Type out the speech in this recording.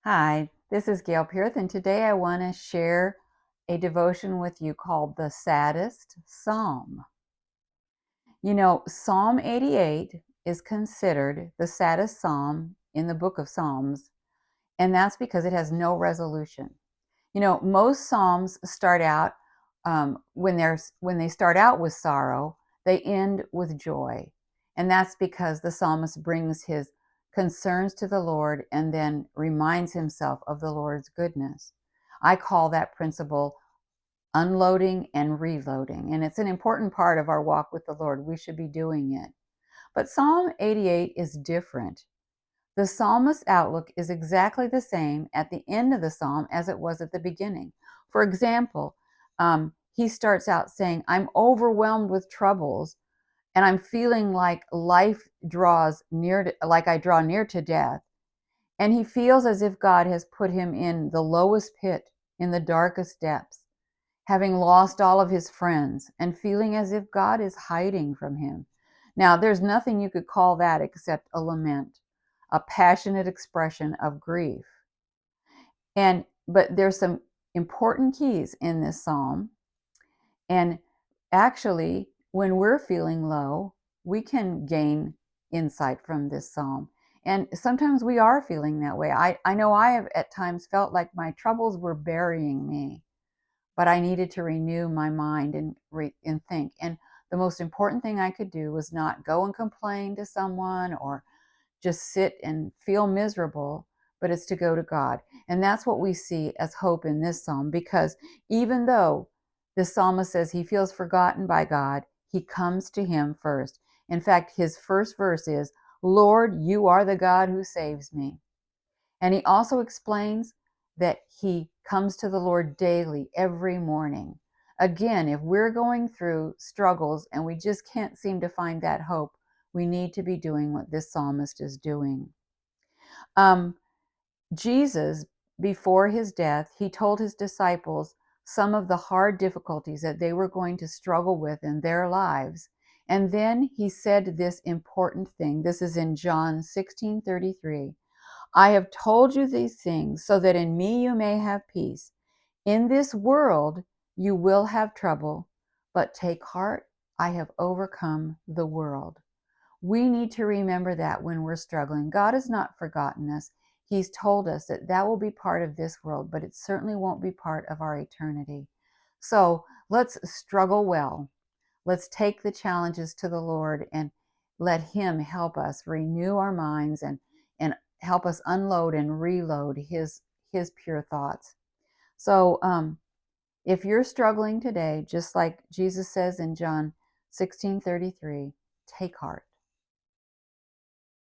Hi, this is Gail Pearth, and today I want to share a devotion with you called The Saddest Psalm. Psalm 88 is considered the saddest psalm in the book of Psalms, and that's because it has no resolution. Most psalms start out when they start out with sorrow, they end with joy, and that's because the psalmist brings his concerns to the Lord and then reminds himself of the Lord's goodness. I call that principle unloading and reloading, and it's an important part of our walk with the Lord. We should be doing it. But Psalm 88 is different. The psalmist's outlook is exactly the same at the end of the psalm as it was at the beginning. For example, he starts out saying, I'm overwhelmed with troubles and I'm feeling like life draws near to, like I draw near to death. And he feels as if God has put him in the lowest pit, in the darkest depths, having lost all of his friends and feeling as if God is hiding from him. Now, there's nothing you could call that except a lament, a passionate expression of grief. But there's some important keys in this psalm. And actually, when we're feeling low, we can gain insight from this psalm. And sometimes we are feeling that way. I know I have at times felt like my troubles were burying me, but I needed to renew my mind and think. And the most important thing I could do was not go and complain to someone or just sit and feel miserable, but it's to go to God. And that's what we see as hope in this psalm, because even though the psalmist says he feels forgotten by God, he comes to him first. In fact, his first verse is, Lord, you are the God who saves me. And he also explains that he comes to the Lord daily, every morning. Again, if we're going through struggles and we just can't seem to find that hope, we need to be doing what this psalmist is doing. Jesus, before his death, he told his disciples some of the hard difficulties that they were going to struggle with in their lives. And then he said this important thing. This is in John 16:33. I have told you these things so that in me you may have peace. In this world you will have trouble, but take heart, I have overcome the world. We need to remember that when we're struggling. God has not forgotten us. He's told us that that will be part of this world, but it certainly won't be part of our eternity. So let's struggle well. Let's take the challenges to the Lord and let Him help us renew our minds and help us unload and reload His pure thoughts. So if you're struggling today, just like Jesus says in John 16:33, take heart.